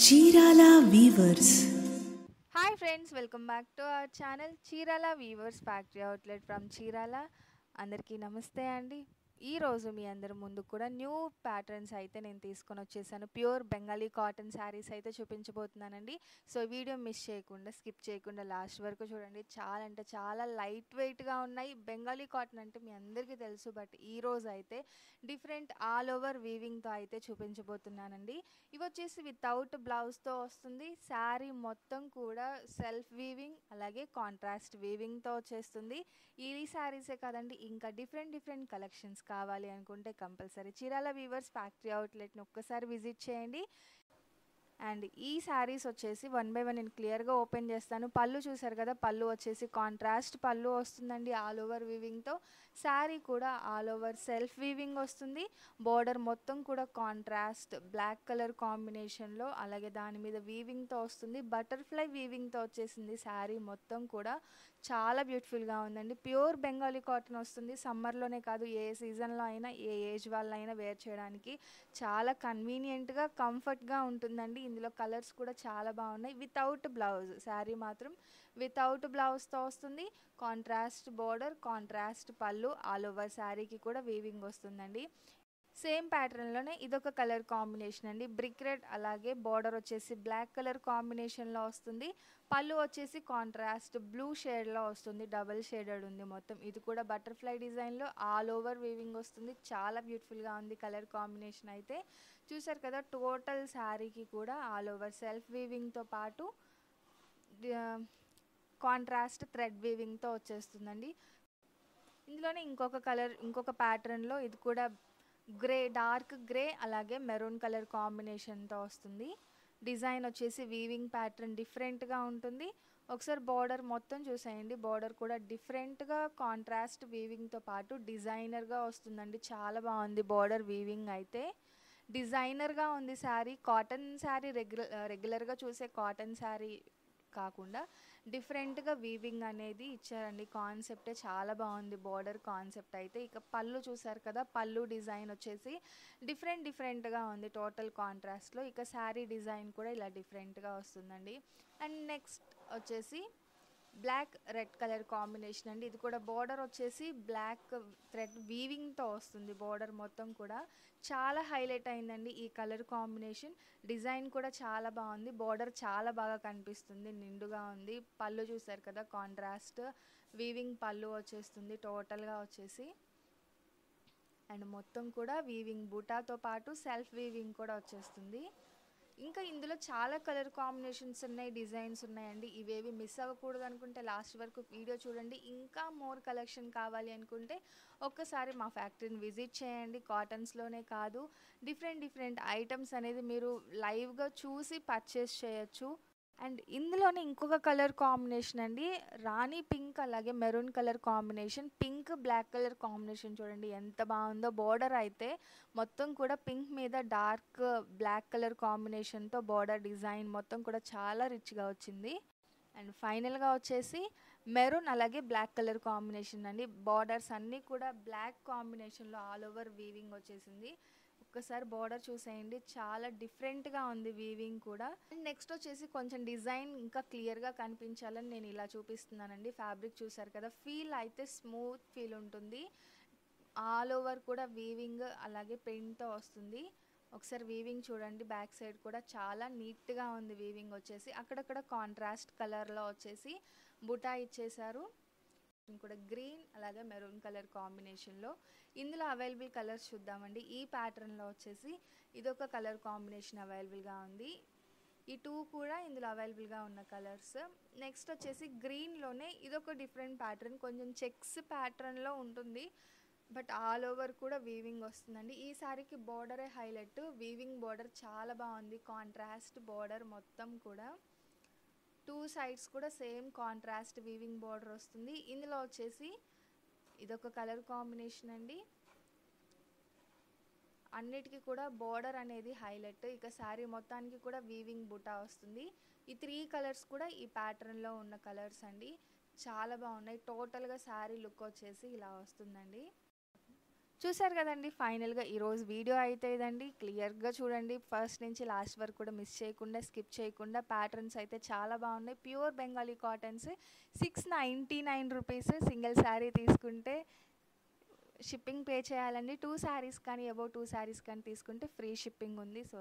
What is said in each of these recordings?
Chirala weavers. Hi friends, welcome back to our channel Chirala weavers factory outlet from Chirala. అందరికీ నమస్తే అండి. ఈరోజు మీ అందరి ముందు కూడా న్యూ ప్యాటర్న్స్ అయితే నేను తీసుకొని వచ్చేసాను. ప్యూర్ బెంగాలీ కాటన్ శారీస్ అయితే చూపించబోతున్నానండి. సో వీడియో మిస్ చేయకుండా, స్కిప్ చేయకుండా లాస్ట్ వరకు చూడండి. చాలా అంటే చాలా లైట్ వెయిట్గా ఉన్నాయి. బెంగాలీ కాటన్ అంటే మీ అందరికీ తెలుసు, బట్ ఈరోజు అయితే డిఫరెంట్ ఆల్ ఓవర్ వీవింగ్తో అయితే చూపించబోతున్నానండి. ఇవి వచ్చేసి వితౌట్ బ్లౌజ్తో వస్తుంది. శారీ మొత్తం కూడా సెల్ఫ్ వీవింగ్ అలాగే కాంట్రాస్ట్ వీవింగ్తో వచ్చేస్తుంది. ఈ శారీసే కాదండి, ఇంకా డిఫరెంట్ కలెక్షన్స్ కావాలి అనుకుంటే కంపల్సరీ చీరాల వీవర్స్ ఫ్యాక్టరీ అవుట్లెట్ని ఒక్కసారి విజిట్ చేయండి. అండ్ ఈ శారీస్ వచ్చేసి వన్ బై వన్ నేను క్లియర్గా ఓపెన్ చేస్తాను. పళ్ళు చూసారు కదా, పళ్ళు వచ్చేసి కాంట్రాస్ట్ పళ్ళు వస్తుందండి ఆల్ ఓవర్ వీవింగ్తో. శారీ కూడా ఆల్ ఓవర్ సెల్ఫ్ వీవింగ్ వస్తుంది. బోర్డర్ మొత్తం కూడా కాంట్రాస్ట్ బ్లాక్ కలర్ కాంబినేషన్లో, అలాగే దాని మీద వీవింగ్తో వస్తుంది. బటర్ఫ్లై వీవింగ్తో వచ్చేసింది శారీ మొత్తం కూడా. చాలా బ్యూటిఫుల్గా ఉందండి. ప్యూర్ బెంగాలీ కాటన్ వస్తుంది. సమ్మర్లోనే కాదు, ఏ సీజన్లో అయినా ఏ ఏజ్ వాళ్ళైనా వేర్ చేయడానికి చాలా కన్వీనియంట్గా కంఫర్ట్గా ఉంటుందండి. ఇందులో కలర్స్ కూడా చాలా బాగున్నాయి. వితౌట్ బ్లౌజ్ శారీ మాత్రం వితౌట్ బ్లౌజ్తో వస్తుంది. కాంట్రాస్ట్ బోర్డర్, కాంట్రాస్ట్ పళ్ళు, ఆల్ ఓవర్ శారీకి కూడా వీవింగ్ వస్తుందండి. సేమ్ ప్యాటర్న్లోనే ఇదొక కలర్ కాంబినేషన్ అండి. బ్రిక్ రెడ్, అలాగే బార్డర్ వచ్చేసి బ్లాక్ కలర్ కాంబినేషన్లో వస్తుంది. పళ్ళు వచ్చేసి కాంట్రాస్ట్ బ్లూ షేడ్లో వస్తుంది. డబల్ షేడెడ్ ఉంది మొత్తం. ఇది కూడా బటర్ఫ్లై డిజైన్లో ఆల్ ఓవర్ వీవింగ్ వస్తుంది. చాలా బ్యూటిఫుల్గా ఉంది కలర్ కాంబినేషన్ అయితే. చూసారు కదా, టోటల్ శారీకి కూడా ఆల్ ఓవర్ సెల్ఫ్ వీవింగ్తో పాటు కాంట్రాస్ట్ థ్రెడ్ వీవింగ్తో వచ్చేస్తుందండి. ఇందులోనే ఇంకొక కలర్, ఇంకొక ప్యాటర్న్లో ఇది కూడా గ్రే, డార్క్ గ్రే అలాగే మెరూన్ కలర్ కాంబినేషన్తో వస్తుంది. డిజైన్ వచ్చేసి వీవింగ్ ప్యాటర్న్ డిఫరెంట్గా ఉంటుంది. ఒకసారి బార్డర్ మొత్తం చూసేయండి. బార్డర్ కూడా డిఫరెంట్గా కాంట్రాస్ట్ వీవింగ్తో పాటు డిజైనర్గా వస్తుందండి. చాలా బాగుంది బార్డర్ వీవింగ్ అయితే. డిజైనర్గా ఉంది శారీ. కాటన్ శారీ రెగ్యులర్గా చూసే కాటన్ శారీ కాకుండా డిఫరెంట్గా వీవింగ్ అనేది ఇచ్చారండి. కాన్సెప్టే చాలా బాగుంది బార్డర్ కాన్సెప్ట్ అయితే. ఇక పళ్ళు చూసారు కదా, పళ్ళు డిజైన్ వచ్చేసి డిఫరెంట్గా ఉంది టోటల్ కాంట్రాస్ట్లో. ఇక శారీ డిజైన్ కూడా ఇలా డిఫరెంట్గా వస్తుందండి. అండ్ నెక్స్ట్ వచ్చేసి బ్లాక్ రెడ్ కలర్ కాంబినేషన్ అండి. ఇది కూడా బార్డర్ వచ్చేసి బ్లాక్ థ్రెడ్ వీవింగ్తో వస్తుంది. బార్డర్ మొత్తం కూడా చాలా హైలైట్ అయిందండి ఈ కలర్ కాంబినేషన్. డిజైన్ కూడా చాలా బాగుంది. బార్డర్ చాలా బాగా కనిపిస్తుంది, నిండుగా ఉంది. పళ్ళు చూసారు కదా, కాంట్రాస్ట్ వీవింగ్ పళ్ళు వచ్చేస్తుంది టోటల్గా వచ్చేసి. అండ్ మొత్తం కూడా వీవింగ్ బూటాతో పాటు సెల్ఫ్ వీవింగ్ కూడా వచ్చేస్తుంది. ఇంకా ఇందులో చాలా కలర్ కాంబినేషన్స్ ఉన్నాయి, డిజైన్స్ ఉన్నాయండి. ఇవేవి మిస్ అవ్వకూడదు అనుకుంటే లాస్ట్ వరకు వీడియో చూడండి. ఇంకా మోర్ కలెక్షన్ కావాలి అనుకుంటే ఒక్కసారి మా ఫ్యాక్టరీని విజిట్ చేయండి. కాటన్స్లోనే కాదు, డిఫరెంట్ ఐటమ్స్ అనేది మీరు లైవ్గా చూసి పర్చేస్ చేయొచ్చు. అండ్ ఇందులోనే ఇంకొక కలర్ కాంబినేషన్ అండి, రాణి పింక్ అలాగే maroon colour combination. Pink black colour combination చూడండి ఎంత బాగుందో. బార్డర్ అయితే మొత్తం కూడా పింక్ మీద డార్క్ బ్లాక్ కలర్ కాంబినేషన్తో బార్డర్ డిజైన్ మొత్తం కూడా చాలా రిచ్గా వచ్చింది. అండ్ ఫైనల్గా వచ్చేసి మెరూన్ అలాగే బ్లాక్ కలర్ కాంబినేషన్ అండి. బార్డర్స్ అన్నీ కూడా బ్లాక్ కాంబినేషన్లో ఆల్ ఓవర్ వీవింగ్ వచ్చేసింది. ఒక్కసారి బార్డర్ చూసేయండి, చాలా డిఫరెంట్గా ఉంది వీవింగ్ కూడా. అండ్ నెక్స్ట్ వచ్చేసి కొంచెం డిజైన్ ఇంకా క్లియర్గా కనిపించాలని నేను ఇలా చూపిస్తున్నానండి. ఫ్యాబ్రిక్ చూసారు కదా, ఫీల్ అయితే స్మూత్ ఫీల్ ఉంటుంది. ఆల్ ఓవర్ కూడా వీవింగ్ అలాగే ప్రింట్తో వస్తుంది. ఒకసారి వీవింగ్ చూడండి, బ్యాక్ సైడ్ కూడా చాలా నీట్గా ఉంది వీవింగ్ వచ్చేసి. అక్కడక్కడ కాంట్రాస్ట్ కలర్లో వచ్చేసి బుటా ఇచ్చేసారు. కూడా గ్రీన్ అలాగే మెరూన్ కలర్ కాంబినేషన్లో. ఇందులో అవైలబుల్ కలర్స్ చూద్దామండి. ఈ ప్యాటర్న్లో వచ్చేసి ఇదొక కలర్ కాంబినేషన్ అవైలబుల్గా ఉంది. ఈ టూ కూడా ఇందులో అవైలబుల్గా ఉన్న కలర్స్. నెక్స్ట్ వచ్చేసి గ్రీన్లోనే ఇదొక డిఫరెంట్ ప్యాటర్న్, కొంచెం చెక్స్ ప్యాటర్న్లో ఉంటుంది, బట్ ఆల్ ఓవర్ కూడా వీవింగ్ వస్తుందండి. ఈ సారీకి బార్డరే హైలైట్. వీవింగ్ బార్డర్ చాలా బాగుంది. కాంట్రాస్ట్ బార్డర్ మొత్తం కూడా, టూ సైడ్స్ కూడా సేమ్ కాంట్రాస్ట్ వీవింగ్ బార్డర్ వస్తుంది. ఇందులో వచ్చేసి ఇదొక కలర్ కాంబినేషన్ అండి. అన్నిటికీ కూడా బార్డర్ అనేది హైలైట్. ఇక శారీ మొత్తానికి కూడా వీవింగ్ బుటా వస్తుంది. ఈ త్రీ కలర్స్ కూడా ఈ ప్యాటర్న్లో ఉన్న కలర్స్ అండి. చాలా బాగున్నాయి. టోటల్గా శారీ లుక్ వచ్చేసి ఇలా వస్తుందండి. చూసారు కదండి, ఫైనల్గా ఈరోజు వీడియో అయితే ఇదండి. క్లియర్గా చూడండి, ఫస్ట్ నుంచి లాస్ట్ వరకు కూడా మిస్ చేయకుండా, స్కిప్ చేయకుండా. ప్యాటర్న్స్ అయితే చాలా బాగున్నాయి. Pure Bengali cottons. 699 rupees. Single sari తీసుకుంటే షిప్పింగ్ పే చేయాలండి. 2 శారీస్ కానీ అబౌవ్ 2 శారీస్ కానీ తీసుకుంటే ఫ్రీ షిప్పింగ్ ఉంది. సో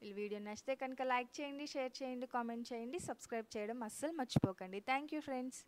ఈ వీడియో నచ్చితే కనుక లైక్ చేయండి, షేర్ చేయండి, కామెంట్ చేయండి, సబ్స్క్రైబ్ చేయడం అస్సలు మర్చిపోకండి. Thank you friends.